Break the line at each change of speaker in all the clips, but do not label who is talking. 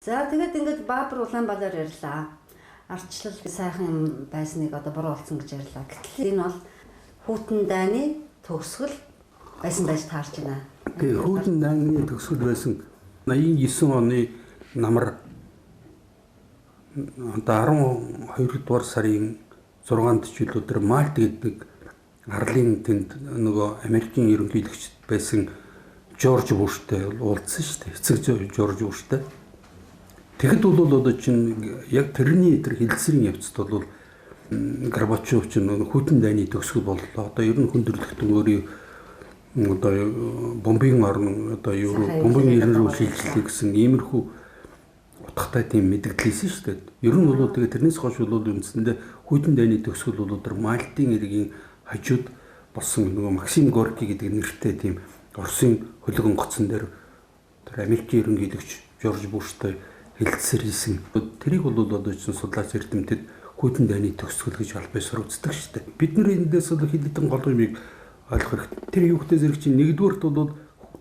За тэгээд ингээд Баабар Улаанбаатар ярьлаа. Ардчлал сайхан юм байсныг одоо буруу болсон гэж ярьлаа. Гэтэл энэ бол Хүйтэн дайны төгсгөл байсан байж таарч байна.
Тэгээ Хүйтэн дайны төгсгөл байсан 89 оны намар одоо 12 дугаар сарын 6-нд ч өдөр Мальт гэдэг арлын тэнд нөгөө Америкийн ерөнхийлөгч байсан Жорж Буштай уулзсан шүү дээ. Эцэг Жорж Буштай. Тэгэхэд бол одоо чинь яг тэрний тэр хэлэлцэрийн явцад бол Горбачев чинь Хүйтэн дайны төгсгөл боллоо. Одоо ер нь хүндрэлтэн өөрийн одоо бомбын орн одоо бомбын ирнэр шилжлээ гэсэн иймэрхүү утгатай тийм мэдээлэлсэн шүү дээ. Ер нь бол тэгээ тэрнээс хойш бол үндсэндээ Хүйтэн дайны төгсгөл бол тэр Мальтын иргэний хажууд болсон нөгөө Максим Горки гэдэг нэртэй тийм Оросын хөлөг онгоцон дээр тэр Америкийн ерөнхийлөгч Жорж Буштай хэлэлцэр хийсэн. Тэрийг бол одоо чинь судлаач эрдэмтэд Хүйтэн дайны төгсгөл гэж албасаар үздэг шүү дээ. Бид нар эндээс бол хилэлтэн гол юмыг ойлгох хэрэгтэй. Тэр юухтэй зэрэг чинь нэгдүгээрт бол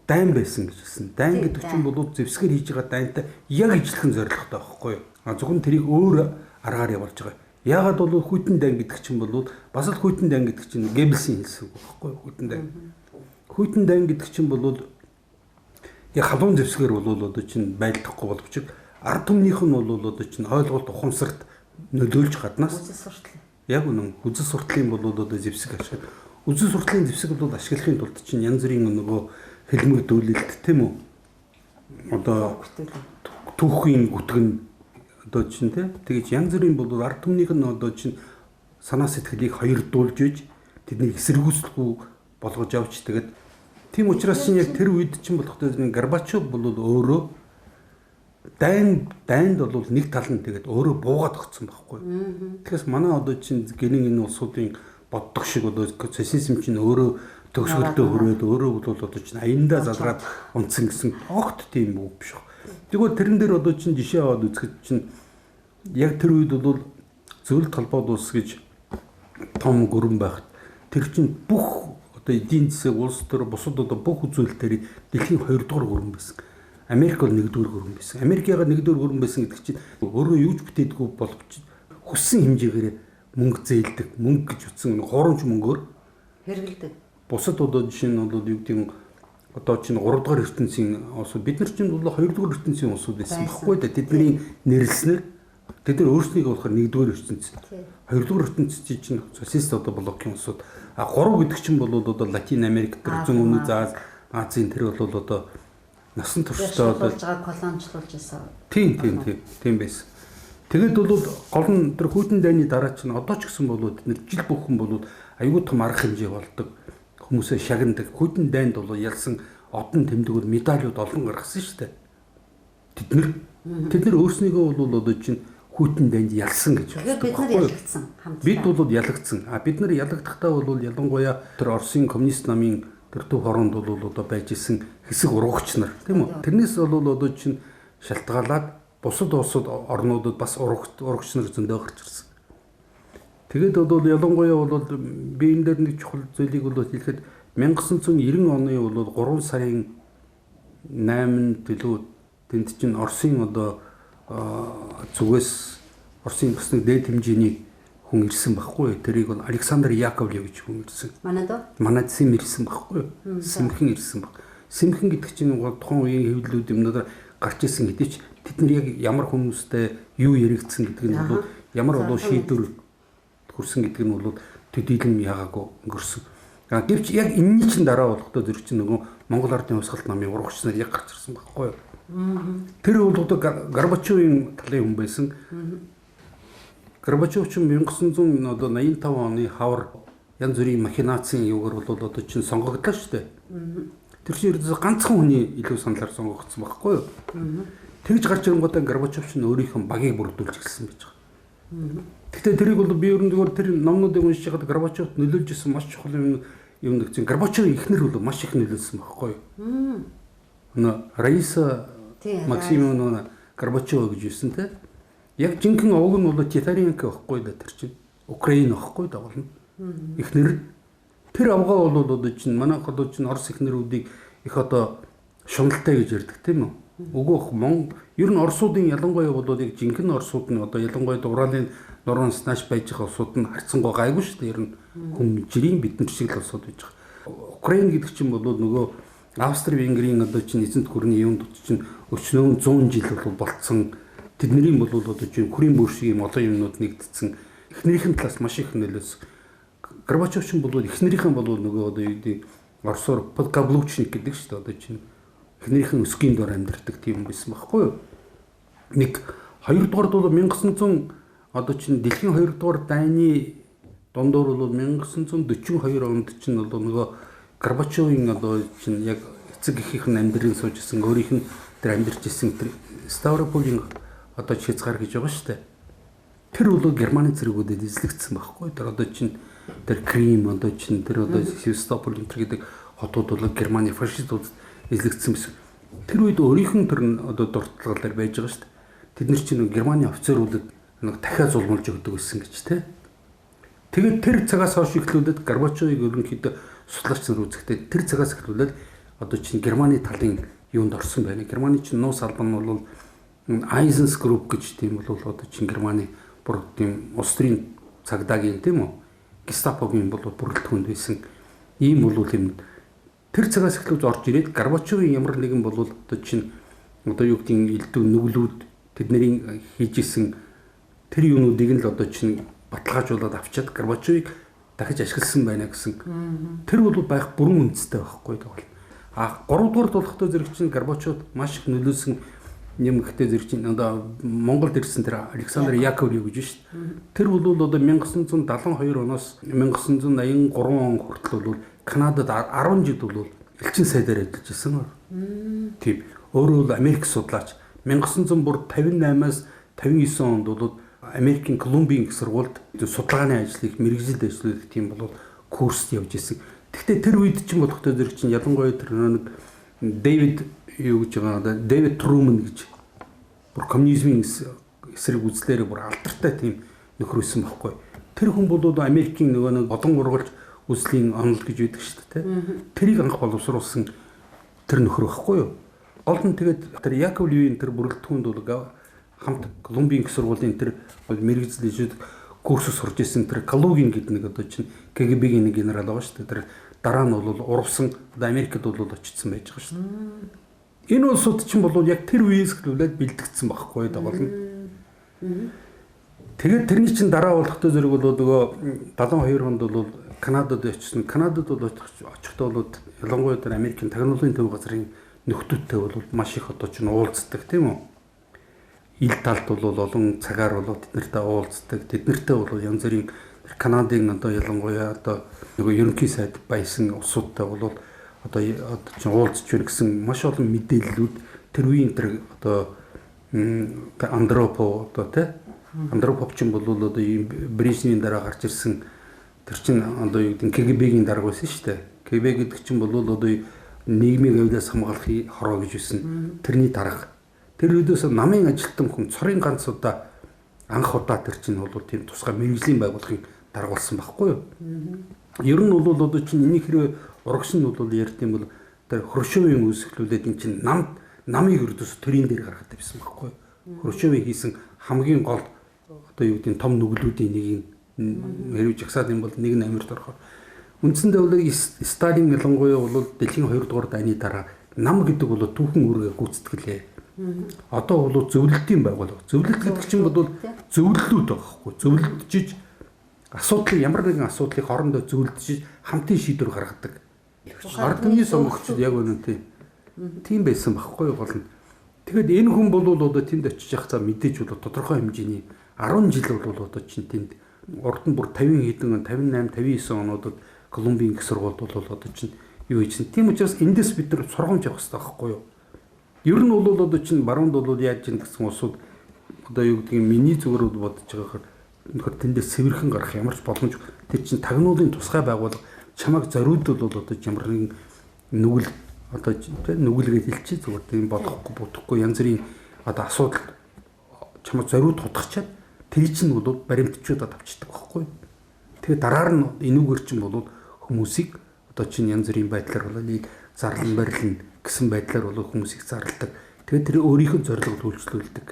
дайн байсан гэж хэлсэн. Дайн гэдэг чинь бол зэвсгэр хийж байгаа дайнтай яг ижилхэн зорилготой байхгүй юу? Зөвхөн тэрийг өөр аргаар явуулж байгаа. Яагаад бол Хүйтэн дайн гэдэг чинь бол бас л Хүйтэн дайн гэдэг чинь Геббельсийн хэлсэн үг байхгүй юу? Хүйтэн дайн. Хүйтэн дайн гэдэг чинь бол яг халуун зэвсгэр бол одоо чинь байлдахгүй боловч ард түмнийх нь бол одоо чинь ойлголт ухамсарт нөлөөлж гаднаас яг үнэн үзэл суртлын бол одоо зэвсэг ашиг. Үзэл суртлын зэвсэг бол ашиглахын тулд чинь янз бүрийн нөгөө хэлмэгдүүлэлт тийм үү? Одоо түүхийн гүтгэн одоо чинь тэгэж янз бүрийн бол ард түмнийх нь одоо чинь санаа сэтгэлийг хоёрдуулж иж тэднийг эсэргүүцэлгүй болгож авч тэгээд тийм учраас чинь яг тэр үед чинь болохтой Горбачев бол өөрөө дайнд бол нэг тал нь тэгээд өөрөө буугаад өгсөн байхгүй. Тэгэхээр манай одоо чинь гинэн энэ улсуудын боддог шиг одоо социализм чинь өөрөө төгсгөлдөө хүрээд өөрөө бол одоо чинь аяндаа залгаад унтсан гэсэн огт тийм үг биш. Тэгвэл тэрэн дээр одоо чинь жишээ аваад үзэхэд чинь яг тэр үед бол зөвлөлт холбоод улс гэж том гүрэн байхад тэр чинь бүх одоо эдийн засаг улс төр бусад одоо бүх үзүүлэлтээр дэлхийн 2 дугаар гүрэн байсан. Америк бол 1-р гүрэн байсан. Америкийн 1-р гүрэн байсан гэдэг чинь өөрөө юу ч бүтээдэггүй боловч хүссэн хэмжээгээр мөнгө зээлдэг. Мөнгө гэж утсан хуурамч мөнгөөр
хэрэгэлдэг.
Бусад одоо жишээ нь бол юу гэдэг одоо чинь 3 дугаар ертөнцийн улсууд бид нар чинь бол 2 дугаар ертөнцийн улсууд байсан байхгүй да. Тэдний нэрлснээр тэд нар өөрсдийгөө болохоор 1-р ертөнцийн 2 дугаар ертөнцийн чинь социалист одоо блокийн улсууд 3 гэдэг чинь бол одоо Латин Америк төр зүүн өмнөд Азийн тэр бол одоо насан туршдаа
болж байгаа колоничлуулж байсан.
Тийм байсан. Тэгэд бол гол нь тэр Хүйтэн дайны дараа чинь одоо ч гэсэн бол бид нэр жил бүхэн бол аюул том арга хэмжээ болдог. Хүмүүсээ шагнадаг. Хүйтэн дайнд бол ялсан одон тэмдэгүүд медалиуд олон гаргасан шүү дээ. Тэд нар өөрснийгөө бол одоо чинь Хүйтэн дайнд ялсан гэж.
Тэгэхээр бид нар ялагдсан хамтдаа.
Бид бол ялагдсан. Бид нар ялагдахтаа бол ялангуяа тэр Оросын коммунист намын тэр төв хоронд бол одоо байж исэн хэсэг ургагч нар тийм үү. Тэрнээс бол одоо чинь шалтгаалаад бусад орнуудад бас ургагч нар зөндөө гарч ирсэн. Тэгээд бол ялангуяа бол би энэ дээр нэг чухал зүйлийг бол хэлэхэд 1990 оны бол 3 сарын 8-нд төлөө тэнд чинь Оросын одоо зүгээс Оросын бас нэг дээд хэмжээний хүн ирсэн байхгүй. Тэрийг бол Александр Яковлев гэж хүн ирсэн. Манайд Сим ирсэн байхгүй. Симхэн ирсэн баг. Симхэн гэдэг чинь тухайн үеийн хэвлэлүүд юмнуудаар гарч исэн хэдий ч тэд нар яг ямар хүмүүстэй юу яригдсан гэдэг нь бол ямар болов шийдвэр хүрсэн гэдэг нь бол төдийлөн ягаагүй өнгөрсөн. Гэвч яг энэний чинь дараа болохдоо зэрэг чинь нөгөө Монгол Ардын Хувьсгалт намын урагч нар яг гарч ирсэн байхгүй. Тэр бол одоо Горбачевын талын хүн байсан. Горбачев ч 1985 оны хавар янз бүрийн махинацийн юугаар бол одоо чинь сонгогдлоо шүү дээ. Тэр чинь ганцхан хүний илүү саналаар сонгогдсон байхгүй юу? Тэгж гарч ирэнгүүтээ Горбачев чинь өөрийнхөө багийг бүрдүүлж гэлсэн байж байгаа. Гэхдээ тэрийг бол би ер нь зөвхөн тэр номнуудыг уншиж байгаад Горбачевт нөлөөлж исэн маш чухал юм нэгцэн. Горбачевын эхнэр бол маш их нөлөөлсөн байхгүй юу? Раиса Максимовна Горбачева гэж юусэн те. Яг жинхэнэ овг нь бол Титаренко байхгүй да тэр чинь Украин байхгүй да болно. Эхнэр тэр авгаа бол одоо чинь манайх одоо чинь Орос эхнэрүүдийг их одоо шуналтай гэж ярьдаг тийм үү? Өгөөх ер нь Оросуудын ялангуяа бол яг жинхэнэ Оросууд нь одоо ялангуяа Уралын нуранс нааш байж байгаа улсууд нь харьцангуй гайгүй шүү дээ. Ер нь хүн жирийн бидний шиг л улсууд байж байгаа. Украин гэдэг чинь бол нөгөө Австри Венгрийн одоо чинь эзэнт гүрний юунд чинь өчнөө 100 жил бол болцсон. Тэдний бол одоо чинь хүрийн бүр шиг юм олон юмнууд нэгдсэн. Эхнэрийнхэн талаас маш их нөлөөс. Горбачев ч бол эхнэрийнхэн бол нөгөө одоо юу гэдэг Оросоор подкаблучник гэдэг шүү дээ. Одоо чинь эхнэрийнхэн өсгийн дор амьдардаг тийм байсан байхгүй юу? Нэг хоёрдугаар бол 1900 одоо чинь дэлхийн хоёрдугаар дайны дундуур бол 1942 онд чинь одоо нөгөө Горбачевын одоо чинь яг эцэг эхийнхэн амьдрын суужсэн өөрийнх нь тэр амьдарч ирсэн тэр Ставрополийн одоо хязгаар гэж байгаа шүү дээ. Тэр бол Германы цэргүүдэд эзлэгдсэн байхгүй. Тэр одоо чинь тэр Крим одоо чинь тэр одоо Севастополь гэдэг хотууд бол Германы фашистууд эзлэгдсэн байсан. Тэр үед өөрийнх нь тэр одоо дуртгалаар байж байгаа шүү дээ. Тэд нар чинь Германы офицеруудад нэг дахиад зулмалж өгдөг байсан гэж тий. Тэгээд тэр цагаас хойш ихлүүлээд Горбачевыг ерөнхийдөө судлаач нар үзэхдээ тэр цагаас эхлүүлээд одоо чинь Германы талын юунд орсон байна. Германы чинь нуус албан нь бол Айзенс групп гэж тийм бол одоо чинь Германы бүр тийм Устрийн цагдаагийн тийм үү Гестапогийн бол бүрэлдэхүүнд байсан ийм бол юм. Тэр цагаас эхлүүлж орж ирээд Горбачевын ямар нэгэн бол одоо чинь одоо юу гэдгийг элдв нүглүүд тэдний хийжсэн тэр юунуудыг л одоо чинь баталгаажуулаад авчиад Горбачевыг дахиж ашигласан байна гэсэн. Тэр бол байх бүрэн үндэстэй байхгүй тэгвэл. 3 дугаар болохтой зэрэг чинь Горбачев маш их нөлөөсөн юм ихтэй зэрэг чинь одоо Монголд ирсэн тэр Александр Яковлев гэж шүү дээ. Тэр бол одоо 1972 оноос 1983 он хүртэл бол Канадад 10 жил бол элчин сайдаар ажиллаж ирсэн. Тийм. Өөрөө бол Америк судлаач 1958-аас 59 онд бол Америкийн Колумбийн их сургуульд судалгааны ажлыг мэргэжилд ажиллах тийм бол курст явж ирсэн. Гэхдээ тэр үед ч болохтой зэрэг чинь ялангуяа тэр нэг Дэвид юу гэж байгаа Дэвид Трумэн гэж бүр коммунизмын эсрэг үзлээрээ бүр алдартай тийм нөхөр байсан байхгүй. Тэр хүн бол Америкийн нөгөө нэг олон ургалж үзлийн онол гэж үүдэг шүү дээ. Тэрийг анх боловсруулсан тэр нөхөр байхгүй юу? Гол нь тэгээд тэр Яковлевийн тэр бүрэлдэхүүнд бол хамт Колумбийн их сургуулийн тэр мэргэжил ижид курсус сурж исэн тэр Калугин гэдэг нэг одоо чинь КГБ-ийн нэг генерал байгаа шүү дээ. Тэр дараа нь бол урвсан Америкт бол очсон байж байгаа шүү дээ. Энэ улсууд чинь бол яг тэр үеэс эхлүүлээд бэлтгэгдсэн байхгүй даа болно. Тэгээд тэрний чинь дараа болохтой зэрэг бол нөгөө 72 онд бол Канадад очсон. Канадад бол очихдоо бол ялангуяа тэр Америкийн тагнуулын төв газрын нөхдүүдтэй бол маш их одоо чинь уулздаг тийм үү? Ил талд бол олон цагаар бол тэднэртэй уулздаг. Тэднэртэй бол янз бүрийн Канадын одоо ялангуяа одоо нөгөө ерөнхий сайд байсан улсуудтай бол одоо чинь уулзч байна гэсэн маш олон мэдээллүүд тэр үеийн тэр одоо Андропов одоо тий Андропов ч бол одоо Брежневийн дараа гарч ирсэн тэр чинь одоо юу гэдэг КГБ-гийн дарга байсан шүү дээ. КГБ гэдэг чинь бол одоо нийгмийн авилаас хамгаалахын хороо гэж байсан. Тэрний дарга. Тэр үедээс намын ажилтан хүн цорын ганц удаа анх удаа тэр чинь бол тийм тусгай мэрэгжлийн байгууллагын дарга болсон байхгүй юу? Ер нь бол одоо чинь энийг хэрвээ урагш нь бол ярьд юм бол тэр Хрущевийн үүсгэлүүлээд эн чинь намыг өрдөөс төрийн дээр гаргаад байсан байхгүй юу? Хрущевийн хийсэн хамгийн гол одоо юу гэдэг том нүглүүдийн нэг нь хэрвээ жагсаад юм бол нэг нь Америкт орохоор үндсэндээ бол Сталин ялангуяа бол дэлхийн 2 дугаар дайны дараа нам гэдэг бол түүхэн үүргээ гүйцэтгэлээ. Одоо бол зөвлөлтийн байгууллага. Зөвлөлт гэдэг чинь бол зөвлөлүүд байхгүй. Зөвлөлдөж асуудлыг ямар нэгэн асуудлыг хоорондоо зөвлөдөж хамтын шийдвэр гаргадаг. Ард түмний сонгогчд яг үнэнтэй тийм байсан байхгүй гол нь. Тэгэхэд энэ хүн бол одоо тэнд очиж явах цаа мэдээж бол тодорхой хэмжээний 10 жил бол одоо чинь тэнд урд нь бүр 50 хэдэн 58 59 онуудад Колумбийн их сургуульд бол одоо чинь юу хийсэн. Тийм учраас эндээс бид нар сургамж авах хэрэгтэй байхгүй юу? Ер нь бол одоо чинь баруунд бол яаж ийн гэсэн улсууд одоо юу гэдгийг миний зүгээр бодож байгаагаар нөхөр тэндээс сэвэрхэн гарах ямар ч боломж тэр чинь тагнуулын тусгай байгууллага чамайг зориулд бол одоо ямар нэгэн нүгэл одоо нүгэлгээд хэлчихээ зүгээр тийм болохгүй бодохгүй янз бүрийн одоо асуудал чамайг зориуд тутахчаад тэр чинь бол баримтчуудад авчдаг байхгүй. Тэгээ дараа нь энүүгээр чинь бол хүмүүсийг одоо чинь янз бүрийн байдлаар бол зарлан барилна гэсэн байдлаар бол хүмүүсийг зарладаг. Тэгээд тэр өөрийнх нь зорилгод үйлчлүүлдэг.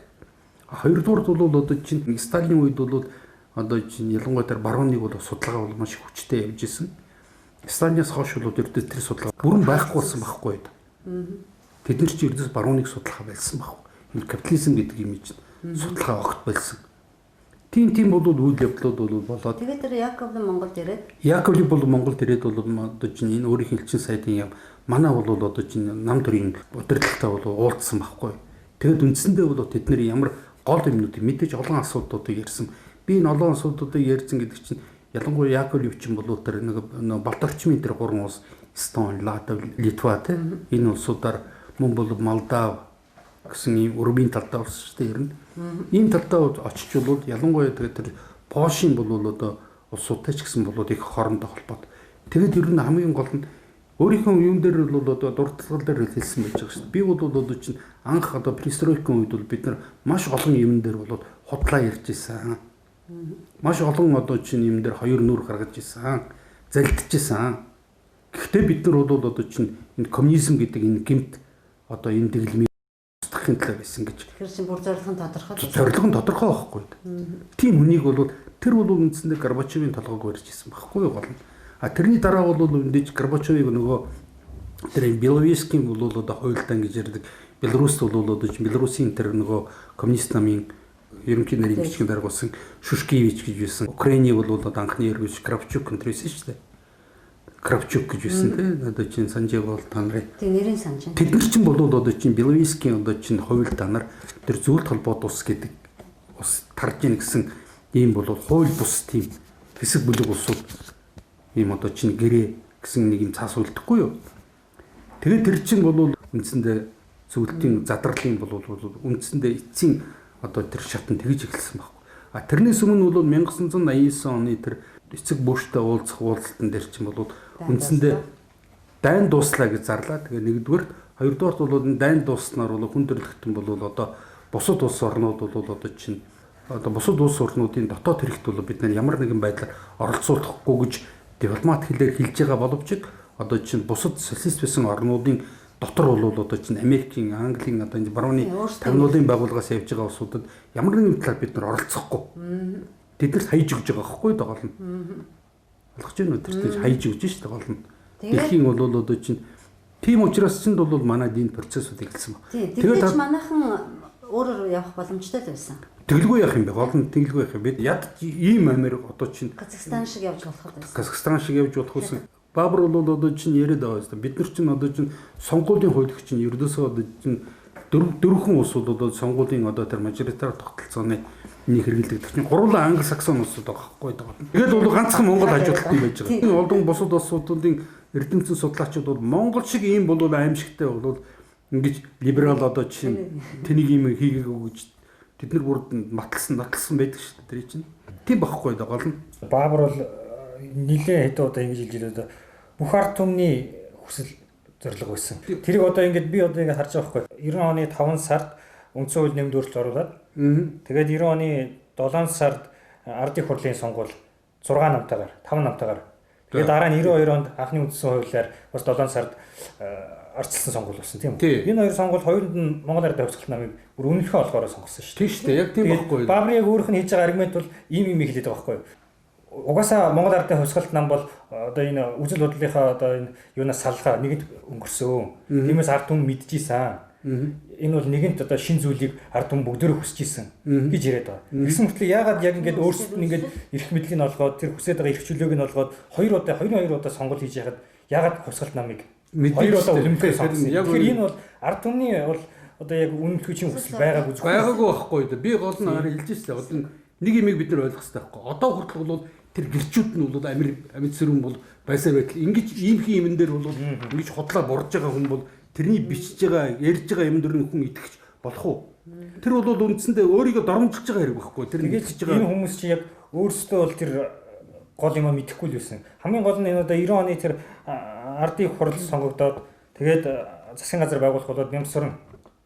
Хоёрдугаарт бол одоо чинь Сталиний үед бол одоо чинь ялангуяа тэр барууныг бол судалгаа бол маш хүчтэй явж исэн. Сталинаас хойш бол ердөө тэр судалгаа бүрэн байхгүй болсон байхгүй. Тэд нар чи ердөөс барууныг судлах байсан байхгүй. Энэ капитализм гэдэг юм чинь судалгаа огт болсон. Тийм бол үйл явдлууд бол болоод.
Тэгээд тэр Яковлев Монголд ирээд.
Яковлев бол Монголд ирээд бол одоо чинь энэ өөрийнх нь элчин сайдын яам манай бол одоо чинь нам төрийн удирдлагатай бол уулзсан байхгүй. Тэгээд үндсэндээ бол тэд нар ямар гол юмнуудыг мэдээж олон асуудлуудыг ярьсан. Би энэ олон асуудлуудыг ярьсан гэдэг чинь ялангуяа Яковлев чинь бол тэр нэг Балтарчмын тэр гурван улс Эстон, Латвия, Литва энэ улсуудаар мөн бол Молдав гэсэн ийм өргөмийн талдаа болсон шүү дээ ер нь. Ийм талдаа очиж бол ялангуяа тэгээд тэр Польшийн бол одоо улсуудтай ч гэсэн бол их хоорондоо холбоод. Тэгээд ер нь хамгийн гол нь өөрийнхөө юм дээр бол одоо дуртлагал дээр хэлсэн байж байгаа шүү дээ. Би бол одоо чинь анх одоо перестройкын үед бол бид нар маш олон юм дээр бол худлаа ярьж исэн. Маш олон одоо чинь юм дээр хоёр нүур гаргаж исэн. Залдиж исэн. Гэхдээ бид нар бол одоо чинь энэ коммунизм гэдэг энэ гэмт одоо энэ дэглэмийг устгахын төлөө байсан гэж.
Тэр чинь бүр зорилго нь тодорхой.
Зорилго нь тодорхой байхгүй. Тийм хүнийг бол тэр бол үндсэндээ Горбачевын толгойг барьж исэн байхгүй юу гол нь. А тэрний дараа бол мэдээж Горбачевыг нөгөө тэр Беловежскийн бол одоо хуйлдаан гэж ярьдаг. Беларуст бол одоо Белорусын тэр нөгөө коммунист намын ерөнхий нарийн бичгийн даргуулсан Шушкевич гэж байсан. Украины бол одоо анхны эргүүлж Кравчук контройсэн шүү дээ. Кравчук гэж байсан тийм одоо чинь санжиг бол та нарын.
Тэг нэрийн санж.
Тэд нар чинь бол одоо чинь Беловежскийн одоо чинь хуйлдаанаар тэр зөвлөлт холбоод ус гэдэг ус тарж ийн гэсэн ийм бол хууль бус тийм хэсэг бүлэг улсууд ийм одоо чинь гэрээ гэсэн нэг юм цаас үлдэхгүй юу. Тэгээд тэр чинь бол үндсэндээ зөвлөлтийн задралын бол үндсэндээ эцсийн одоо тэр шатн тэгж эхэлсэн байхгүй. А тэрнээс өмнө бол 1989 оны тэр эцэг бөөштэй уулзах уулзалтан дээр чинь бол үндсэндээ дайн дууслаа гэж зарлаа. Тэгээ нэгдүгээр, хоёрдугаарт бол дайн дууснаар бол хүн төрөлхтөн бол одоо бусад улс орнууд бол одоо чинь одоо бусад улс орнуудын дотоод хэрэгт бол бид нар ямар нэгэн байдлаар оролцуулахгүй гэж дипломат хэлээр хэлж байгаа боловч одоо чинь бусад социалист байсан орнуудын дотор бол одоо чинь Америкийн, Английн одоо энэ барууны тавнуулын байгууллагаас явж байгаа улсуудад ямар нэгэн талаар бид нар оролцохгүй. Тэднэрт хаяж өгж байгаа байхгүй гол нь. Болгож байна уу тэр чинь хаяж өгж шүү дээ гол нь. Дэлхийн бол одоо чинь тийм учраас чинь бол манайд энэ процессыг эхэлсэн ба.
Тэгээд манайхан өөрөөр явах боломжтой л байсан.
Тэглгүй явах юм бэ? Гол нь тэглгүй явах юм. Бид яд ийм амир одоо чинь
Казахстан шиг явж болох байсан.
Казахстан шиг явж болох байсан. Баабар бол одоо чинь яриад байгаа юм. Бид нар чинь одоо чинь сонгуулийн хуулийг чинь ердөөсөө одоо чинь дөрвөн улс бол одоо сонгуулийн одоо тэр мажоритар тогтолцооны нэг хэрэглэдэг чинь гурлан англи-саксон улсууд байгаа байхгүй даа. Тэгээд бол ганцхан Монгол хажуудалтай байж байгаа. Энэ олон бусад улсуудын эрдэмтэн судлаачид бол Монгол шиг ийм бол аимшигтай бол ингэж либерал одоо чинь тэнийг ийм хийгээгүй гэж тэд нар бүр натлсан байдаг шүү дээ тэр чинь. Тийм байхгүй даа гол нь.
Баабар бол нилээ хэдэн удаа ингэж хэлж ирээд бүх ард түмний хүсэл зорилго байсан. Тэрийг одоо ингэж би одоо ингэж харж байгаа байхгүй. 90 оны 5 сард үндсэн хууль нэмд өөрчлөлт оруулаад тэгээд 90 оны 7 сард ардын хурлын сонгуул 6 намтайгаар 5 намтайгаар тэгээд дараа нь 92 онд анхны үндсэн хуулиар бас 7 сард арчилсан сонгуул болсон тийм үү? Энэ хоёр сонгуул хоёрын нь Монгол Ардын хувьсгалт намыг бүр үнэлэхээ олгоороо сонгосон шүү дээ.
Тийм шүү дээ. Яг тийм байхгүй.
Баабар яг өөрийнх нь хийж байгаа аргумент бол ийм юм хэлээд байгаа байхгүй юу? Угаасаа Монгол Ардын хувьсгалт нам бол одоо энэ үжил бодлынхаа одоо энэ юунаас салгаа нэгэнт өнгөрсөн. Тиймээс ард түмэн мэдчихсэн. Энэ бол нэгэнт одоо шин зүйлийг ард түмэн бүгдөө хүсэж исэн гэж яриад байгаа. Гэсэн мэтлээ яагаад яг ингэж өөрсдөд нь ингэж эрх мэдлийг нь олгоод тэр хүсэж байгаа эрх чөлөөг нь олгоод хоёр удаа сонгуул хийж яхад яагаад хувьсгалт намыг хоёр удаа үлэмжлэх сонгосон. Тэгэхээр энэ бол ард түмний бол одоо яг үнэлгээчийн хүсэл байгаагүй
байхгүй. Би гол нь хараа хэлж ирсэн. Одоо нэг юмыг бид нар ойлгох хэрэгтэй байхгүй. Одоо хүртэл бол тэр гэрчүүд нь бол амьд сэрүүн бол байсаар байтал ингэж иймхэн юмн дээр бол ингэж хотлоо борж байгаа хүн бол тэрний бичиж байгаа ярьж байгаа юм дээр хүн итгэж болох уу? Тэр бол үндсэндээ өөрийгөө доромжилж байгаа хэрэг байхгүй. Тэр
ингэж байгаа энэ хүмүүс чи яг өөрсдөө бол тэр гол юм мэдэхгүй л байсан. Хамгийн гол нь энэ одоо 90 оны тэр ардын хурал сонгогдоод тэгээд засгийн газар байгуулах болоод Нямсран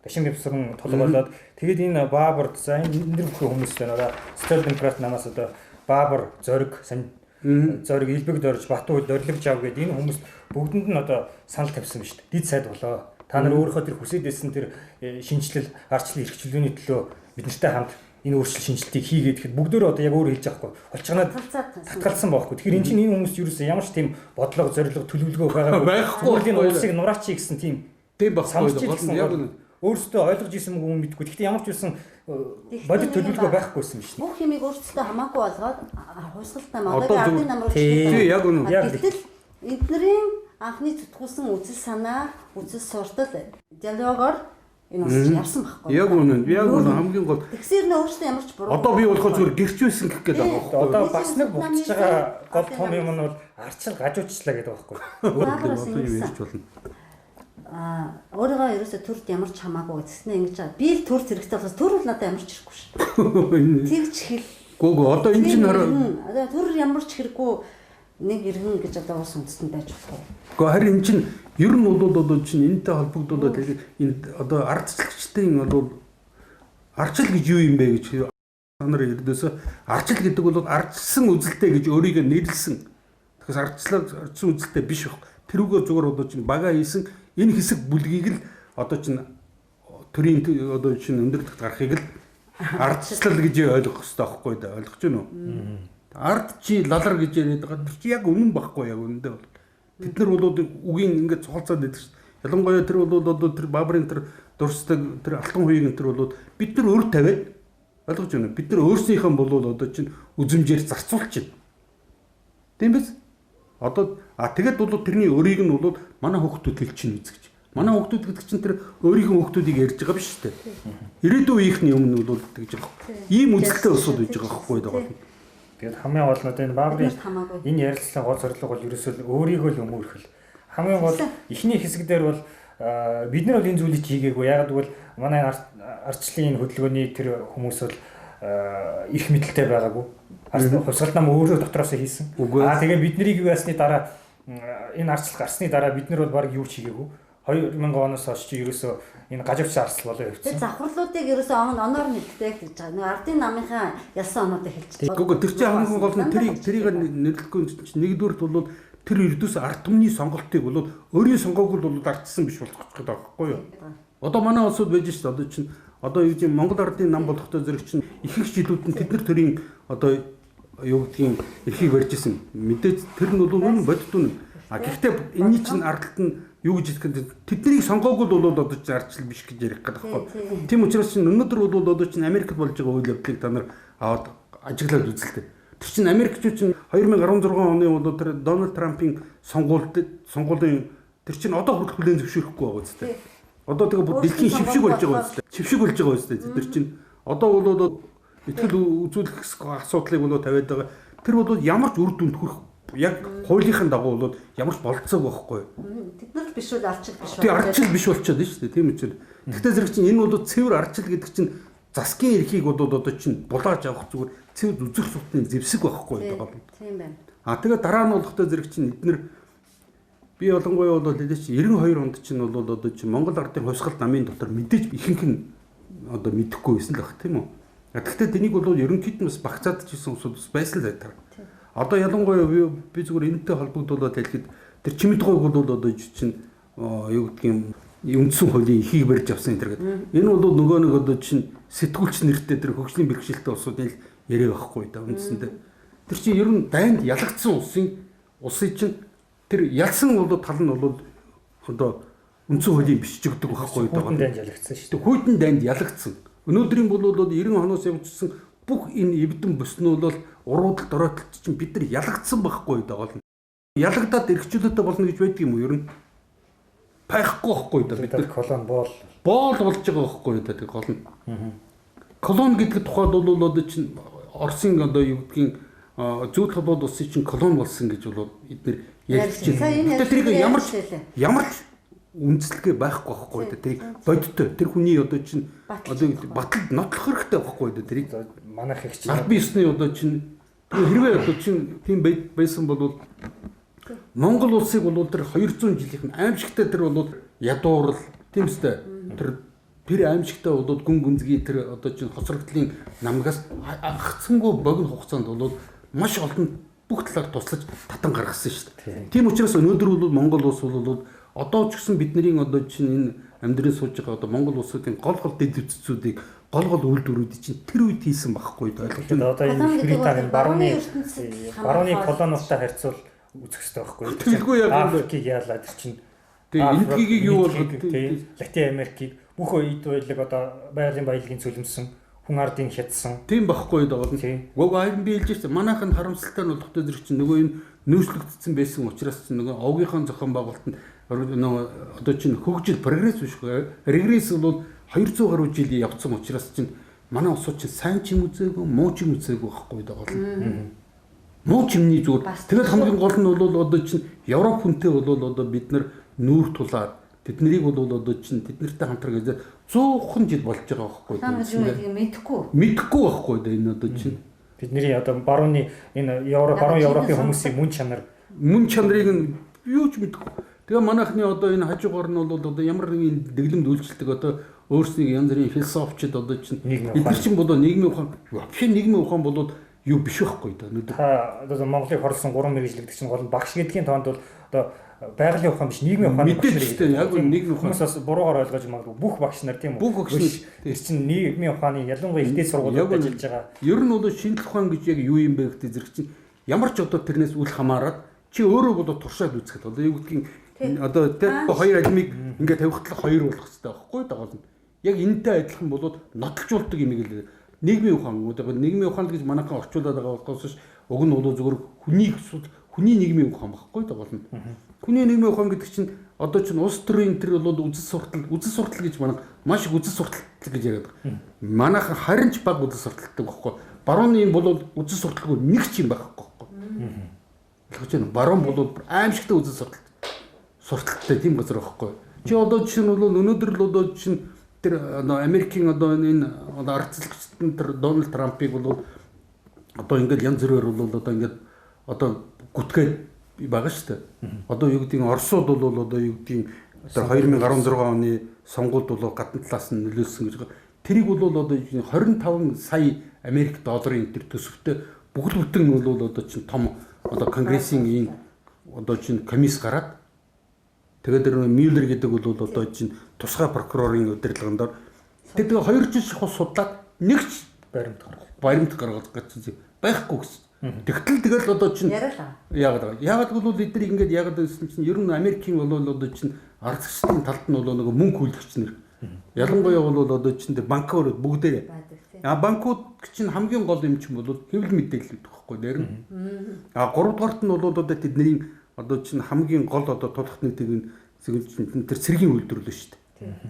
Дашин Нямсран толгойлоод тэгээд энэ Баабар за энэ бүх хүмүүс байна. Социал демократ намаас одоо Баабар зориг зориг элбэг дорж Батуул дөрлөгж ав гэдэг энэ хүмүүс бүгдэнд нь одоо санал тавьсан ба шүү дээ. Дид сайд болоо. Та нар өөрийнхөө тэр хүсэж байсан тэр шинжилэл, арчлал эрхчлөөний төлөө бид нартай хамт энэ өөрчлөлт шинжилтийг хийгээд гэхэд бүгдөө одоо яг өөр хэлж байгаа хгүй. Холчгоноо татгалцсан байхгүй. Тэгэхээр энэ чинь энэ хүмүүс юусэн ямар ч тийм бодлого, зорилго, төлөвлөгөө байгаагүй. Энэ улсыг нураачи гэсэн тийм
байхгүй. Яг нь
өөрсдөө ойлгож исэн мөн мэдгүй. Гэхдээ ямар ч юусэн бодит төлөвлөгөө байхгүйсэн биш.
Бүх юмыг өөрсдөө хамаагүй болгоод хувьсгалтай магадгүй ардын намруу
тий яг үнэ.
Гэтэл эднэрийн анхны зүтгүүлсэн үзэл санаа, үзэл суртал диалогоор энэ ус явсан байхгүй.
Яг үнэ. Яг үнэ хамгийн гол.
Тэгсээр нэ өөрсдөө ямар ч буруу.
Одоо би болохоор зүгээр гэрч байсан гэх гээд байгаа байхгүй.
Одоо бас нэг буцаж байгаа гол том юм нь бол арчил гажуучлаа гэдэг байхгүй.
Өөрөөр хэлбэл ярьж болно.
Өөрийгөө ерөөсө төрд ямар ч хамаагүй гэснээр ингэж байгаа. Би л төр зэрэгтэй болохоос төр бол надад ямар ч хэрэггүй шүү. Тэгж хэл.
Гүг одоо энэ чинь хараа.
Одоо төр ямар ч хэрэггүй нэг иргэн гэж одоо ус үндэстэн байж болох уу?
Гэхдээ харин энэ чинь ер нь бол одоо чинь энэтэй холбогдуулаад энэ одоо ардчлагчдын бол арчил гэж юу юм бэ гэж та нар ярьдөөсөө арчил гэдэг бол ардчсан үзэлтэй гэж өөрийгөө нэрлсэн. Тэгэхээр ардчсан үзэлтэй биш баг. Тэрүүгээр зүгээр одоо чинь бага хийсэн энэ хэсэг бүлгийг л одоо чинь төрийн одоо чинь өндөрлөлт гарахыг л ардчлал гэж ойлгох хэрэгтэй байхгүй да ойлгож байна уу? Ард чи лалар гэж яриад байгаа. Тэр чи яг үнэн байхгүй яг үнэндээ бол. Бид нар бол үгийн ингээд цогцолцоод байдаг шүү. Ялангуяа тэр бол одоо тэр Баабарын тэр дурсдаг тэр алтан хуйг тэр бол бид нар өөр тавиад ойлгож байна. Бид нар өөрсдийнхөө бол одоо чинь үзмжээр зарцуулчих. Тийм биз? Одоо тэгээд бол тэрний өрийг нь бол манай хүүхдүүд хэлж чинь үзэж. Манай хүүхдүүд гэдэг чинь тэр өөрийнхөө хүүхдүүдийг ярьж байгаа биш үү? Ирээдүйн үеийнхний өмнө бол тэгж байгаа. Ийм үзэлтэй өсөд үйж байгаа байхгүй даа.
Тэгээд хамгийн гол нь энэ Баабарын энэ ярилцлагын гол зорилго бол ерөөсөө өөрийгөө л өмөрхөл. Хамгийн гол эхний хэсэг дээр бол бид нар бол энэ зүйлийг хийгээгүй. Яг гэвэл манай ардчлалын хөдөлгөөний тэр хүмүүс бол их мэдлэлтэй байгаагүй. Хувьсгал нам өөрөө дотроосоо хийсэн. Тэгээд бид нарыг юу ясны дараа энэ ардчлал гарсны дараа бид нар бол баг юу ч хийгээгүй. 2000 оноос хойш чи ерөөсөө энэ гажууч ардчил болоо явчихсан.
Тэгээд завхарлуудыг ерөөсөө оноор нэлттэй гэж байгаа. Нэг ардын намынхаа ялсан онуудыг хэлж байгаа.
Гэхдээ тэр чинь хамгийн гол нь тэрийг нэрлэхгүй чинь нэгдүгürt бол тэр эрдүүс ард түмний сонголтыг бол өөрийн сонгоогүй бол ардчсан биш болох гэж байгаа байхгүй юу? Одоо манай улсууд байж шүү дээ. Одоо чинь одоо юу гэдэг Монгол ардын нам болохтой зэрэг чинь их их жилүүд нь тэднэр төрийн одоо юу гэдгийг эрхийг барьж исэн. Мэдээж тэр нь бол үнэн бодит үнэн. Гэхдээ энэний чинь ардталт нь юу гэж хэлэх вэ? Тэднийг сонгоогүй бол одоо чинь ардчил биш гэж ярих гэдэг байхгүй. Тийм учраас чинь өнөөдөр бол одоо чинь Америкт болж байгаа үйл явдлыг та нар аваад ажиглаад үзэлтэй. Тэр чинь Америкчууд чинь 2016 оны бол тэр Дональд Трампын сонгуулийн тэр чинь одоо хүртэл хүлээн зөвшөөрөхгүй байгаа үстэй. Одоо тэгээ бүр дэлхийн шившиг болж байгаа үстэй. Шившиг болж байгаа үстэй. Тэр чинь одоо бол итгэл үзүүлэх асуудлыг бол тавиад байгаа. Тэр бол ямар ч үр дүнд хүрэх яг хуулийнхын дагуу бол ямар ч болцоог байхгүй.
Тэд нар биш бол арчил биш.
Тий арчил биш болчиход байна шүү дээ. Тийм учраас. Гэхдээ зэрэг чинь энэ бол цэвэр арчил гэдэг чинь засгийн эрхийг бол одоо чинь булааж авах зүгээр цэвэр үзэх сутны зэвсэг байхгүй байгаа юм.
Тийм байна.
Тэгээ дараа нь болохтой зэрэг чинь эднэр би ялангуяа бол хэлээч 92 онд чинь бол одоо чинь Монгол ардын хувьсгал намын дотор мэдээж ихэнх нь одоо мэдэхгүй байсан л баг тийм үү. Гэхдээ тэнийг бол ерөнхийд нь бас багцаад жисэн усуд бас байсан л байдаг. Одоо ялангуяа би зүгээр энэтэй холбогдуулаад хэлэхэд тэр чимэд гойг бол одоо чинь юу гэдгийг үндсэн хуулийн ихийг барьж авсан энэ гэдэг. Энэ бол нөгөө нэг одоо чинь сэтгүүлч нэртэй тэр хөгжлийн бэрхшээлтэй усуудын яриа байхгүй да үндсэндээ. Тэр чинь ер нь дайнд ялагдсан улсын чинь тэр ялсан бол тал нь бол одоо үндсэн хуулийн биш ч гэдэг байхгүй да.
Хүйдэн дайнд ялагдсан шүү дээ.
Хүйдэн дайнд ялагдсан. Өнөөдрийн бол 90 оноос явагдсан бүх энэ эвдэн бүснүүд бол уруудалд оройтолд чинь бид нар ялагдсан байхгүй да гол нь. Ялагдаад эрхчлөөтэй болно гэж байдаг юм уу ер нь? Байхгүй байхгүй да бид нар
колон боол
болж байгаа байхгүй да тэг гол нь. Колон гэдэг тухайд бол одоо чинь Оросын одоо юу гэдгийг зүүн талбайд улсын чинь колон болсон гэж бол эдгээр ярьж байна. Тэгэхээр тэрийг ямар ч үндэслэгээ байхгүй байхгүй да тэрийг бодтой тэр хүний одоо чинь одоо баталд нотлох хэрэгтэй байхгүй да тэрийг
манайх их чинь
аль биесний одоо чинь хэрвээ одоо чинь тийм байсан бол Монгол улсыг бол тэр 200 жилийнх аимшигтай тэр бол ядуурл тийм үстэй тэр аимшигтай бол гүн гүнзгий тэр одоо чинь хоцрогдлын намгаас агцсангүй богино хугацаанд бол маш олон бүх талаар туслаж татан гаргасан шүү дээ. Тийм учраас өнөөдөр бол Монгол улс бол одоо ч гэсэн бидний одоо чинь энэ амьдрын сууж байгаа одоо Монгол улсуудын гол дэд үтцүүдийг гол үйлдвэрүүд чинь тэр үед хийсэн байхгүй ойлгож байна.
Одоо энэ Британи барууны колониудтай харьцуул үзэх хэрэгтэй байхгүй.
Тэргүй яг
Африкийг яалаад чинь
тэгээ эндгийгийг юу болгоод
Латин Америкийг бүх үед байлаг одоо байгалийн баялагын цөлмсөн хүн ардын хядсан.
Тийм байхгүй даа. Гог айран би хэлж байна. Манайхан харамсалтай нь болохтой зэрэг чинь нөгөө энэ нөөцлөгдсөн байсан учраас чинь нөгөө овгийнхын зохион байгуулалтанд нөгөө одоо чинь хөгжил прогресс биш үү? Регресс бол 200 гаруй жил явцсан учраас чинь манай улсууд чинь сайн ч юм үзээгүй, муу ч юм үзээгүй байхгүй даа. Муу чимний зүгээр. Тэгэл хамгийн гол нь бол одоо чинь Европ хүнтэй бол одоо бид нар нүүр тулаад тэднийг бол одоо чинь тэднэртэй хамтраг 100хан жил болж байгаа байхгүй. Мэдхгүй байхгүй да энэ одоо чинь
бидний одоо барууны энэ баруун Европын хүмүүсийн мөн
чанарыг нь юу ч мэдхгүй. Тэгээ манайхны одоо энэ хажуугаар нь бол одоо ямар нэгэн дэглэмд үйлчлдэг одоо өөрсдийн янз бүрийн философичд одоо чинь эдгээр чинь бол нийгмийн ухаан вообще нийгмийн ухаан бол юу биш байхгүй да.
Та одоо Монголыг хорлсон 3 мэргэжлэгдэх чинь гол нь багш гэдгийн тоонд бол одоо байгалийн ухаан биш нийгмийн ухааны багш нар гэдэг.
Яг нь нийгмийн ухаан
бас буруугаар ойлгож магадгүй бүх багш нар тийм үү?
Бүх багш нар
тэр чинь нийгмийн ухааны ялангуяа ихтэй сургуулиуд ажиллаж байгаа.
Ер нь бол шинжлэх ухаан гэж яг юу юм бэ гэдэг зэрэг чинь ямар ч одоо тэрнээс үл хамааран чи өөрөө бол туршаад үзэхэд одоо юу гэдгийг одоо тэр хоёр алимыг ингээд тавихтлах хоёр болох хэрэгтэй байхгүй дагаад нь. Яг энэтэй адилхан болоод нотлжуулдаг юм ийг л нийгмийн ухаан одоо нийгмийн ухаан гэж манайхан орчуулад байгаа болохоос уг нь бол зөвхөн хүний нийгмийн ухаан байхгүй дагаад нь. Хүний нийгмийн ухаан гэдэг чинь одоо чинь улс төрийн тэр бол үзэл суртал гэж манай маш их үзэл суртал гэж яриад байгаа. Манайхан харин ч баг үзэл сурталтай байхгүй. Барууны бол үзэл сурталгүй нэг ч юм байхгүй. Ойлгож байна. Баруун бол аимшигтай үзэл сурталтай тийм газар байхгүй. Чи одоо чинь бол өнөөдөр л одоо чинь тэр Америкийн одоо энэ аргацлагчдын тэр Дональд Трампыг бол одоо ингээд янз бүрээр бол одоо ингээд одоо гүтгээд байгаа шүү дээ. Одоо юу гэдгийг Оросууд бол одоо юу гэдгийг тэр 2016 оны сонгуульд бол гадна талаас нь нөлөөлсөн гэж байгаа. Тэрийг бол одоо 25 сая Америк долларын тэр төсөвтэй бүгд бүтэн бол одоо чинь том одоо конгрессийн энэ одоо чинь комисс гараад тэгээд тэр Мюллер гэдэг бол одоо чинь тусгай прокурорын удирдлаганд тэгээд 2 жил шахуу судлаад нэг ч баримт гаргах гэсэн байхгүй гэсэн. Тэгтэл одоо чинь яагаад бол эдгээр ингэж яагаад гэсэн чинь ер нь Америкийн бол одоо чинь аргацлагчдын талд нь бол нэг мөнгө хүлэгч нар ялангуяа бол одоо чинь банкуд бүгдээ банкуд чинь хамгийн гол юм чинь бол хэвлэл мэдээлэл гэхгүй дээр нь 3 дугаарт нь бол одоо тэдний одоо чинь хамгийн гол одоо тулах нэгдэг тэр цэргийн үйлдвэрлэл шүү дээ.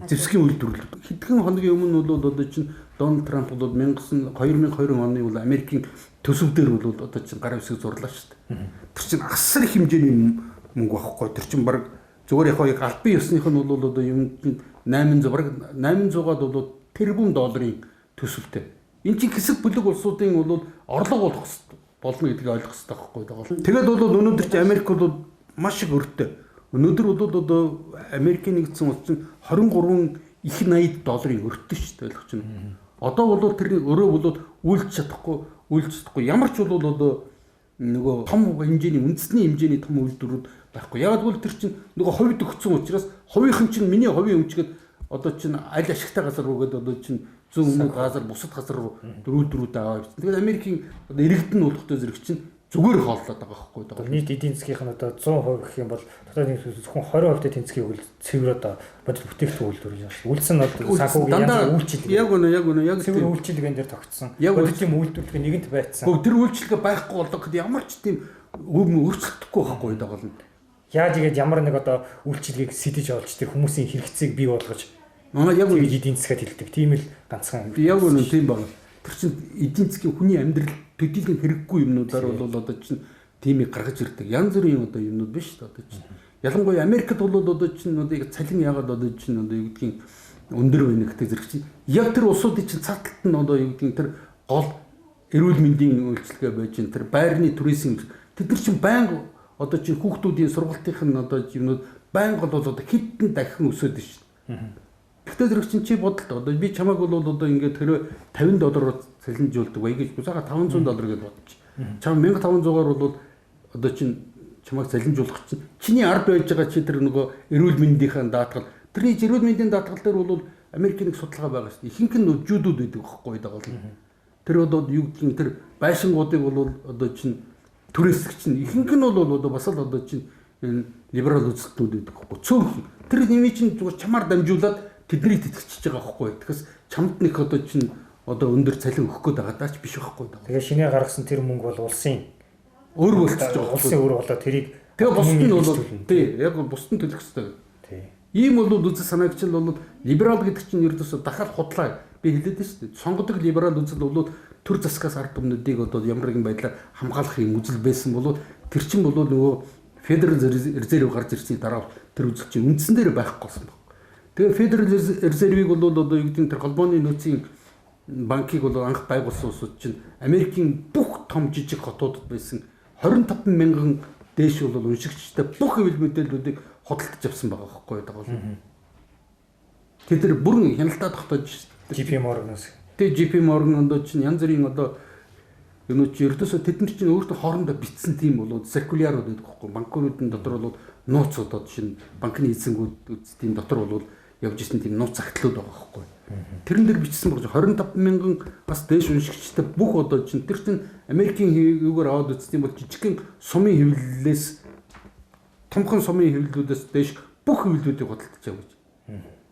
Зэвсгийн үйлдвэрлэл. Хэдхэн хоногийн өмнө бол одоо чинь Дональд Трамп бол 2020 оны бол Америкийн төсөв дээр бол одоо чинь гар хэсэг зурлаа шүү дээ. Тэр чинь асар их хэмжээний мөнгө байхгүй. Тэр чинь баг зүгээр яг албан ёсных нь бол одоо юм 800-аад бол тэрбум долларын төсөвтэй. Энд чинь хэсэг бүлэг улсуудын бол орлого болох болно гэдгийг ойлгох хэрэгтэй байхгүй. Тэгээд бол өнөөдөр чинь Америк бол маш их өртөө. Өнөөдөр бол одоо Америкийн нэгдсэн улс чинь 23 их 80 долларын өртөө шүү дээ ойлгож байна. Одоо бол тэр өөрөө бол үйлч чадахгүй ямар ч бол одоо нөгөө том хэмжээний үндэсний хэмжээний том үйлдвэрүүд байхгүй. Яг бол тэр чинь нөгөө хувьд өгсөн учраас хувийнхан чинь миний хувийн өмчгээд одоо чинь аль ашигтай газар руугээд одоо чинь зүүн өмнөд газар бусад газар руу дөрүүлдрүүд аваад. Тэгээд Америкийн одоо иргэдэн болохтой зэрэг чинь зүгээр хооллоод байгаа байхгүй даа.
Нийт эдийн засгийн нь одоо 100% гэх юм бол дотоод зөвхөн 20% тэнцвэрийг үл цэвэр одоо бодит бүтээгдэхүүн үйлдвэр юм шүү. Үлдсэн нь санхүүгийн янз үйлчлэл. Яг цэвэр үйлчлэгэн дээр тогтсон. Бодит юм үйлдвэрлэгээ нэгэнт байцсан.
Тэр үйлчлэгээ байхгүй болгоход ямар ч тийм өөрчлөгдөхгүй байхгүй даа болно.
Яаж игээд ямар нэг одоо үйлчлэгийг сэтэж олж тэр хүмүүсийн хэрэгцээг бий болгож
яг үе
эдийн засгаад хэлдэг. Тийм л ганцхан.
Яг үнэн тийм байна. Тэр чинь эдийн засгийн хүний амьдрал төдийлөн хэрэггүй юмнуудаар бол одоо чинь тиймийг гаргаж ирдэг. Янз бүрийн одоо юмнууд биш одоо чинь. Ялангуяа Америкт бол одоо чинь одоо цалин яагаад одоо чинь одоо юу гэдгийг өндөр байна гэдэг зэрэг чинь. Яг тэр улсуудын чинь цааталт нь одоо юу гэдгийг тэр гол эрүүл мэндийн үйлчилгээ байж чинь тэр байрны туризм тэд нар чинь байнга одоо чинь хүүхдүүдийн сургалтынх нь одоо юмнууд байнга бол одоо хэдэн дахин өсөд шүү. Тэгтээ зэрэг чинь чи бодолтой. Одоо би чамайг бол одоо ингээд тэр $50 цалинжуулдаг бай гэж бусаага $500 гэж бодчих. Чам 1500-аар бол одоо чинь чамайг залимжуулах чинь чиний ард байж байгаа чи тэр нөгөө эрүүл мэндийнхээ даатгал тэрний эрүүл мэндийн даатгал дээр бол Америкийн нэг судалгаа байгаа шүү дээ. Ихэнх нь жүүдүүд байдаг байхгүй байгаа бол. Тэр одоо юу гэдгийг тэр байшингуудыг бол одоо чинь түрээсгч нь ихэнх нь бол одоо бас л одоо чинь энэ либерал үзэлтнүүд байдаг байхгүй. Цөөхөн тэр нэмий чинь зүгээр чамаар дамжуулаад тэднийг тэтгэж байгаа байхгүй. Тэгэхээс чамд нэг одоо чинь одоо өндөр цалин өгөх гээд байгаа даач биш байхгүй.
Тэгээ шинэ гаргасан тэр мөнгө бол улсын
өөр болчихж байгаа.
Улсын өөр болоо тэрийг
тэгээ бусд нь бол тий яг бусд нь төлөх хэрэгтэй.
Тий.
Ийм бол үзэл санаагч нь бол либерал гэдэг чинь ердөөсөө дахиад худлаа би хэлээд байна шүү дээ. Сонгодог либерал үзэл бол төр засгаас ард түмнүүдийг одоо ямар нэгэн байдлаар хамгаалах юм үзэл байсан бол тэр чинь бол нөгөө Федерал резерв гарч ирсний дараа тэр үзэл чинь үндсэн дээр байхгүй болсон баг. Тэгээ Федерал резервийг бол одоо юу гэдэг нь тэр холбооны нөөцийн банкыг бол анх байгуулсан улсууд чинь Америкийн бүх том жижиг хотуудад байсан 25 мянган дээш бол уншигчтай бүх хэвлэл мэдээллүүдийг худалдаж авсан байгаа байхгүй байгаа бол. Тэд тэр бүрэн хяналтаа тогтоож
JP Morgan-аас.
Тэгээ JP Morgan одоо чинь янз бүрийн одоо юу ч ердөөсөө тэд нар чинь өөртөө хоорондоо битсэн тийм болоод циркулярууд байдаг байхгүй. Банкруудын дотор бол нууц одоо чинь банкны эзэнгүүд тийм дотор бол явж исэн тийм нууц загтлууд байгаа байхгүй. Тэрэн дээр бичсэн болж 25 мянган бас дээш уншигчтай бүх одоо чинь тэр чинь Америкийн юугаар аваад үзсэн бол жижигхэн сумын хэвлэлээс томхон сумын хэвлэлүүдээс дээш бүх хэвлэлүүдийг худалдаж авч.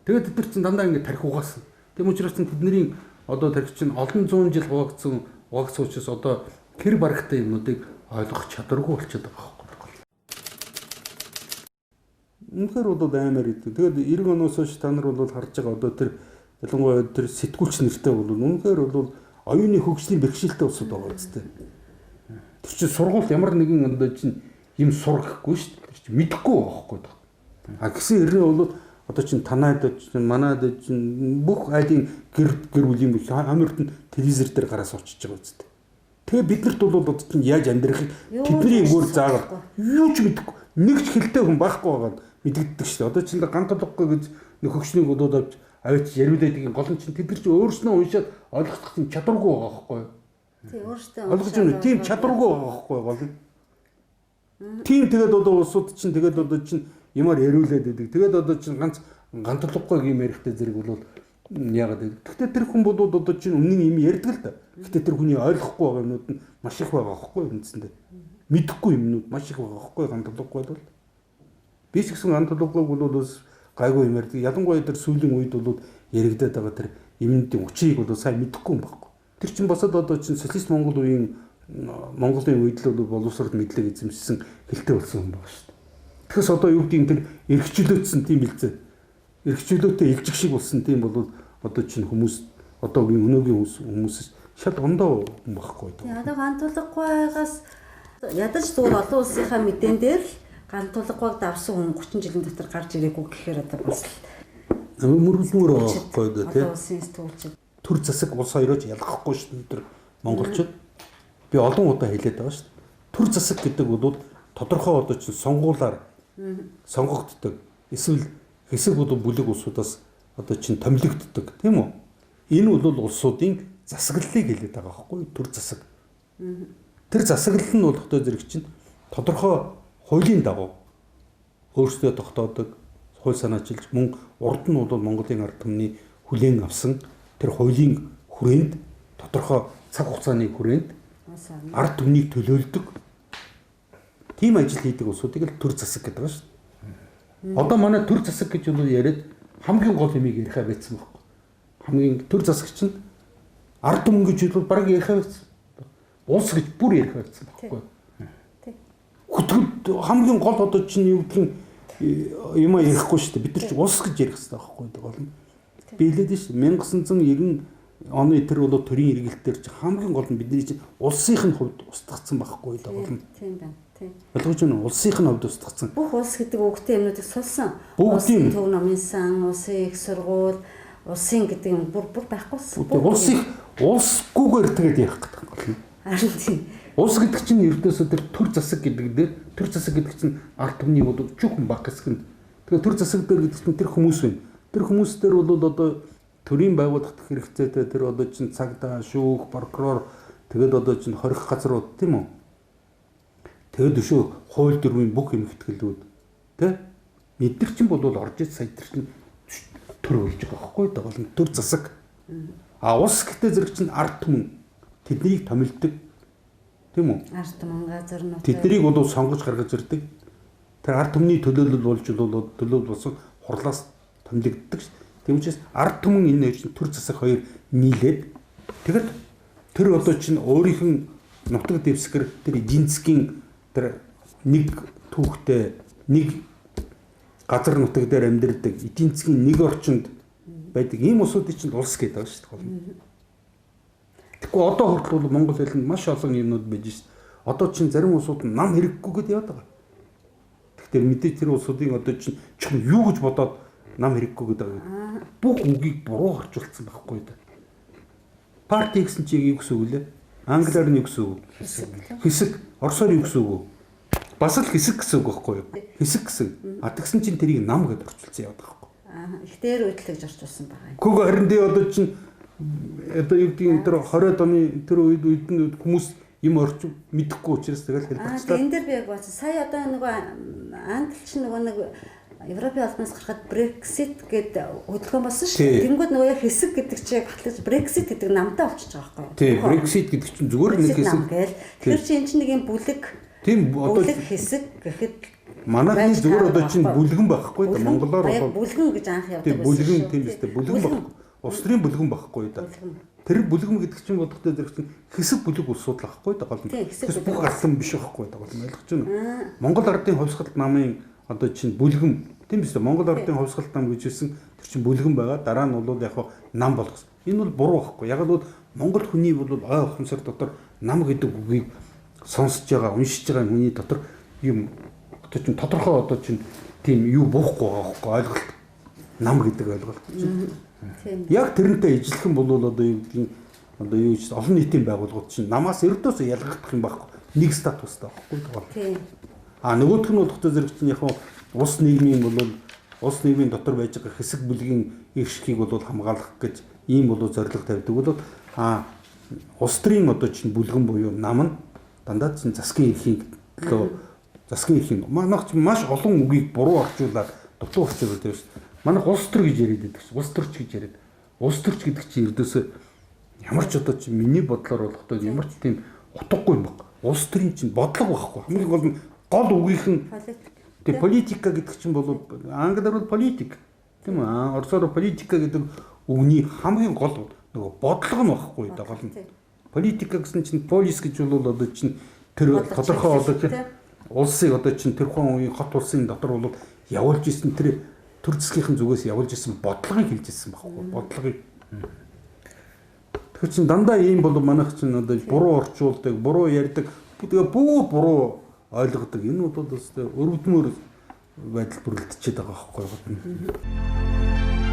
Тэгээд тэд нар чинь дандаа ингэ тарих угаасан. Тэм учраас тэдний одоо тарих чинь олон зуун жил хуваагдсан учраас одоо тэр барагтай юмнуудыг ойлгох чадваргүй болчиход байгаа байхгүй. Үнэхээр бол аймаар идэв. Тэгээд 90 оноос хойш та нар бол харж байгаа одоо тэр ялангуяа тэр сэтгүүлч нэртэй бол үнэхээр бол оюуны хөгжлийн бэрхшээлтэй улсууд байгаа үстэй. Тэр чинь сургууль ямар нэгэн одоо чинь юм сургахгүй шүү дээ. Тэр чинь мэдэхгүй байхгүй. А гэсэн хэрнээ бол одоо чинь танаад чинь манаад чинь бүх айлын гэр бүлийн амиртанд телевизэр дээр гараа суучиж байгаа үстэй. Тэгээ биднэрт бол одоо чинь яаж амьдрахыг тэдний өөр заагаад юу ч мэдэхгүй. Нэг ч хэлтэй хүн байхгүй байгаа мэдэгддэг шүү дээ. Одоо чинь ганц толгой гэж нэг хөгшнийг удаад авч авч яриулаадаг гол нь чинь тэд нар чинь өөрснөө уншаад ойлгох чинь чадваргүй байгаа байхгүй юу?
Тий өөртөө
ойлгож байна. Тийм чадваргүй байгаа байхгүй гол нь. Тийм тэгээд одоо улсууд чинь тэгээд одоо чинь юмар яриулаад байдаг. Тэгээд одоо чинь ганц толгой юм ярихтай зэрэг бол яагаад вэ? Гэхдээ тэр хүн бол одоо чинь үнэн юм ярьдаг л да. Гэхдээ тэр хүний ойлгохгүй байгаа юмнууд нь маш их байгаа байхгүй юу үндсэндээ. Мэдэхгүй юмнууд маш их байгаа байхгүй ганц толгой бол. Би ч гэсэн ганц толгойг бол бас гайгүй юм ярьдаг. Ялангуяа тэр сүүлийн үед бол яригдаад байгаа тэр юмнуудын учрыг бол сайн мэдэхгүй юм байхгүй. Тэр чинь босоод одоо чинь социалист Монголын үед л боловсрол мэдлэг эзэмшсэн хэлтэй болсон юм байна шүү дээ. Тэгэхээс одоо юу гэдгийг тэр эрхчлөөдсөн тийм билзээ. Эрхчлөөтэй илжих шиг болсон тийм бол одоо чинь хүмүүс одоогийн өнөөгийн хүмүүс шал ондоо хүн байхгүй.
Одоо гантулгагүйгаас ядаж зүгээр олон улсынхаа мэдэн дээр л гантулгагүйг давсан хүн 30 жилийн дотор гарч ирээгүй гэхээр одоо бас
мөрөлмөр байхгүй дээ тийм.
Одоо улсын сэтгүүлчид
төр засаг улс хоёрооч ялгахгүй шүү дээ тэр монголчууд. Би олон удаа хэлээд байгаа шүү дээ. Төр засаг гэдэг бол тодорхой одоо чинь сонгуулаар сонгогддог. Эсвэл хэсэг бүлэг улсуудаас одоо чинь томилогддог тийм үү? Энэ бол улсуудын засаглалыг хэлээд байгаа байхгүй төр засаг. Тэр засаглал нь болохтой зэрэг чинь тодорхой хуулийн дагуу өөрсдөө тогтоодог хууль санаачилж мөн урд нь бол Монголын ард түмний хүлээн авсан тэр хуулийн хүрээнд тодорхой цаг хугацааны хүрээнд ард түмнийг төлөөлдөг тийм ажил хийдэг улсуудыг л төр засаг гэдэг байна шүү дээ. Одоо манай төр засаг гэж бол яриад хамгийн гол юмыг ярихаа байсан байхгүй. Хамгийн төр засаг чинь ард түмэн гэж бол баг ярихаа байсан. Улс гэж бүр ярихаа байсан байхгүй. Хөтгөл хамгийн гол одоо чинь юу гэдгийг юм ярихгүй шүү дээ. Бид нар ч улс гэж ярих хэрэгтэй байхгүй гол нь. Би хэлээд шүү 1990 оны тэр бол төрийн эргэлтээр чи хамгийн гол нь бидний чинь улсынхын хувьд устгацсан байхгүй л гол нь.
Тийм байна. Тийм.
Ойлгож байна уу? Улсынхын хувьд устгацсан.
Бүх улс гэдэг үгтэй юмнуудыг сулсан.
Бүгдийн
төв номын сан, улсын их сургууль, улсын гэдэг юм бүр байхгүйсэн.
Улсгүйгээр тэгээд ярих гэдэг гол нь.
Харин тийм.
Улс гэдэг чинь ердөөсөө тэр төр засаг гэдэг дээр төр засаг гэдэг чинь ард түмний бол чухал баг хэсэг нь. Тэгэхээр төр засаг дээр гэдэг чинь тэр хүмүүс байна. Тэр хүмүүс дээр бол одоо төрийн байгууллагт хэрэгцээтэй тэр одоо чинь цагдаа, шүүх, прокурор тэгээд одоо чинь хорих газрууд тийм үү. тэгээд өшөө хууль дүрмийн бүх эмхэтгэлүүд тэ эдгээр чинь бол орж иж сая тэр чинь төр болж байгаа байхгүй даа төр засаг. А ус гэдэг зэрэг чинь ард түмэн тэднийг томилдог тийм үү?
Ард түмэн газар нутаг.
Тэднийг бол сонгож гаргаж ирдэг. Тэр ард түмний төлөөлөл болж төлөөлөл болсон хурлаас томилогддог. Тийм учраас ард түмэн энэ хоёр төр засаг хоёр нийлээд тэгэд тэр одоо чинь өөрийнх нь нутаг дэвсгэр тэр эдийн засгийн тэр нэг түүхтэй нэг газар нутаг дээр амьдардаг эдийн засгийн нэг орчинд байдаг ийм улсуудыг чинь улс гэдэг байгаа шүү дээ. Тэгэхгүй одоо хүртэл Монгол хэлэнд маш олон юмнууд байж шээ. Одоо чинь зарим улсууд нам хэрэггүйгээд яваад байгаа. Тэгэхээр мэдээж тэр улсуудын одоо чинь чухал юу гэж бодоод нам хэрэггүйгээд байгаа. Бүх үгийг буруу орчуулсан байхгүй да. Парти гэсэн чинь юу гэсэн үг лээ? Англиар нь юу гэсэн үг? Хэсэг. Оросоор юу гэсэн үг? Бас л хэсэг гэсэн үг байхгүй юу? Хэсэг гэсэн. А тэгсэн чинь тэрийг нам гэдээ орчуулсан яваад байгаа байхгүй.
Их дээр үдлэгж орчуулсан байгаа.
Гүг харин дээ одоо чинь одоо юу гэдгийг тэр 20-д оны тэр үед нь хүмүүс юм орчих мэдэхгүй учраас тэгэл хэлбэлцлээ.
Энэ дээр би яг бац сая одоо нөгөө Англи чинь нөгөө нэг Европын албанаас гарахад Brexit гэдэг хөдөлгөөн болсон шүү дээ. Тэнгүүд нөгөө яг хэсэг гэдэг чинь батлаж Brexit гэдэг намтаа болчихж байгаа байхгүй юу?
Тийм, Brexit гэдэг чинь зүгээр нэг хэсэг.
Тэгэхээр чи энэ чинь нэг юм бүлэг.
Тийм одоо
бүлэг хэсэг гэхэд
манайхны зүгээр одоо чинь бүлгэн байхгүй да монголоор
бол бүлгэн гэж анх явдаг
байсан. Бүлгэн тийм үстэй бүлгэн баг. Улс төрийн бүлгэн байхгүй да. Тэр бүлгэн гэдэг чинь бодохтой зэрэг чинь хэсэг бүлэг улсууд л байхгүй да гол нь. Хэсэг бүх алсан биш байхгүй да гол нь ойлгож байна. Монгол ардын хувьсгалт намын одоо чинь бүлгэн тийм биз дээ Монгол ардын хувьсгалт нам гэж хэлсэн тэр чинь бүлгэн байгаа. Дараа нь бол яг нам болгосон. Энэ бол буруу байхгүй. Яг л Монгол хүний бол ой ухамсар дотор нам гэдэг үгийг сонсож байгаа, уншиж байгаа хүний дотор юм одоо чинь тодорхой одоо чинь тийм юу буухгүй байгаа байхгүй ойлголт. Нам гэдэг ойлголт. Яг тэрнтэй ижилхэн бол одоо юу гэдгийг одоо юу гэж олон нийтийн байгууллагууд чинь намаас ердөөсөө ялгагдах юм байхгүй. Нэг статустай байхгүй. Тийм. А нөгөөх нь бол хөтө зэрэг чинь яг улс нийгмийн бол улс нийгмийн дотор байж байгаа хэсэг бүлгийн эрхийг бол хамгаалах гэж ийм бол зорилго тавьдаг бол улс төрийн одоо чинь бүлгэн буюу нам нь дандаа чинь засгийн эрхийн засгийн эрхийн манайх чинь маш олон үгийг буруу орчуулаад дутуу орчуулдаг шүү дээ. Манайх улс төр гэж яриад байдаг шүү. Улс төрч гэж яриад. Улс төрч гэдэг чинь ердөөсөө ямар ч одоо чинь миний бодлоор болохдоо ямар ч тийм утгагүй юм баг. Улс төрийн чинь бодлого байхгүй. Хамгийн гол үгийнх нь тэг политика гэдэг чинь бол англиар бол политик тийм үү? Оросоор политика гэдэг үгний хамгийн гол нөгөө бодлого нь байхгүй да гол нь. Политика гэсэн чинь полис гэж бол одоо чинь тэр тодорхой одоо чинь улсыг одоо чинь тэрхэн үеийн хот улсын дотор бол явуулж исэн тэр төр засгийнхын зүгээс явуулж исэн бодлогыг хэлж исэн байхгүй бодлогыг. Тэгэхээр чинь дандаа ийм бол манайх чинь одоо буруу орчуулдаг, буруу ярьдаг, тэгээ бүх буруу ойлгодог. Энэ бол өстой өрөвдмөр байдал бүрэлдэжээд байгаа байхгүй юу?